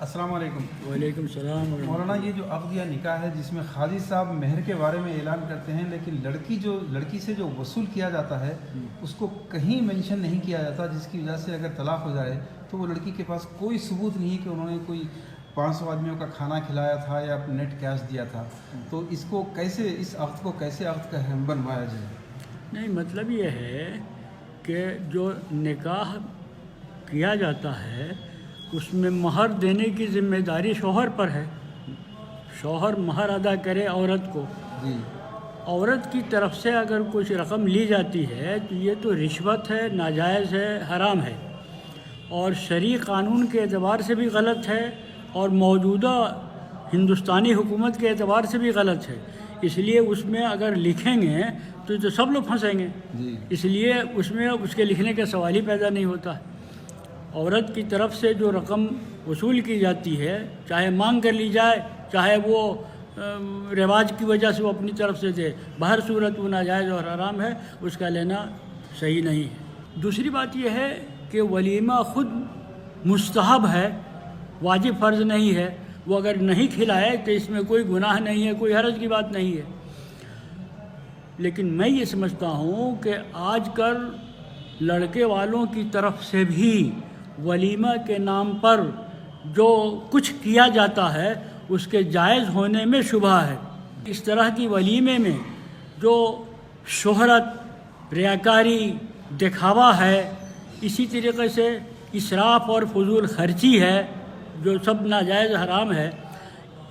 السلام علیکم۔ وعلیکم السلام ورحمۃ مولانا، یہ جو عقد یا نکاح ہے جس میں قاضی صاحب مہر کے بارے میں اعلان کرتے ہیں، لیکن لڑکی سے جو وصول کیا جاتا ہے اس کو کہیں مینشن نہیں کیا جاتا، جس کی وجہ سے اگر طلاق ہو جائے تو وہ لڑکی کے پاس کوئی ثبوت نہیں کہ انہوں نے کوئی 500 آدمیوں کا کھانا کھلایا تھا یا نیٹ کیش دیا تھا، تو اس عقد کو کیسے عقد کا اہم بنوایا جائے؟ نہیں، مطلب یہ ہے کہ جو نکاح کیا جاتا ہے اس میں مہر دینے کی ذمہ داری شوہر پر ہے۔ شوہر مہر ادا کرے عورت کو۔ جی۔ عورت کی طرف سے اگر کچھ رقم لی جاتی ہے تو یہ تو رشوت ہے، ناجائز ہے، حرام ہے، اور شرعی قانون کے اعتبار سے بھی غلط ہے اور موجودہ ہندوستانی حکومت کے اعتبار سے بھی غلط ہے۔ اس لیے اس میں اگر لکھیں گے تو سب لوگ پھنسیں گے۔ جی۔ اس لیے اس میں اس کے لکھنے کا سوال ہی پیدا نہیں ہوتا۔ عورت کی طرف سے جو رقم وصول کی جاتی ہے، چاہے مانگ کر لی جائے، چاہے وہ رواج کی وجہ سے وہ اپنی طرف سے دے، بہر صورت وہ ناجائز اور حرام ہے، اس کا لینا صحیح نہیں ہے۔ دوسری بات یہ ہے کہ ولیمہ خود مستحب ہے، واجب فرض نہیں ہے۔ وہ اگر نہیں کھلائے تو اس میں کوئی گناہ نہیں ہے، کوئی حرج کی بات نہیں ہے۔ لیکن میں یہ سمجھتا ہوں کہ آج کل لڑکے والوں کی طرف سے بھی ولیمہ کے نام پر جو کچھ کیا جاتا ہے اس کے جائز ہونے میں شبہ ہے۔ اس طرح کی ولیمے میں جو شہرت، ریاکاری، دکھاوا ہے، اسی طریقے سے اسراف اور فضول خرچی ہے جو سب ناجائز حرام ہے،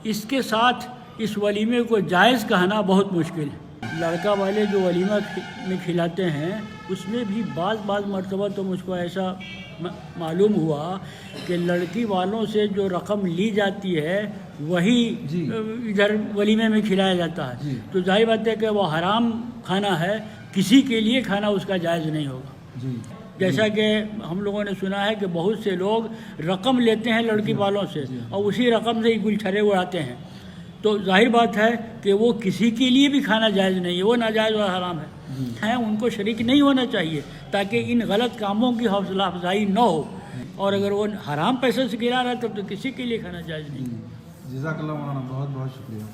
اس کے ساتھ اس ولیمے کو جائز کہنا بہت مشکل ہے۔ لڑکا والے جو ولیمہ میں کھلاتے ہیں اس میں بھی بعض مرتبہ تو مجھ کو ایسا معلوم ہوا کہ لڑکی والوں سے جو رقم لی جاتی ہے وہی ادھر ولیمے میں کھلایا جاتا ہے، تو ظاہر بات ہے کہ وہ حرام کھانا ہے، کسی کے لیے کھانا اس کا جائز نہیں ہوگا۔ جیسا کہ ہم لوگوں نے سنا ہے کہ بہت سے لوگ رقم لیتے ہیں لڑکی والوں سے اور اسی رقم سے ہی گل چھرے اڑاتے ہیں، تو ظاہر بات ہے کہ وہ کسی کے لیے بھی کھانا جائز نہیں ہے، وہ ناجائز اور حرام ہے۔ ان کو شریک نہیں ہونا چاہیے تاکہ ان غلط کاموں کی حوصلہ افزائی نہ ہو، اور اگر وہ حرام پیسے سے گرا رہا ہے تب تو کسی کے لیے کھانا جائز نہیں۔ جزاک اللہ مولانا، بہت بہت شکریہ۔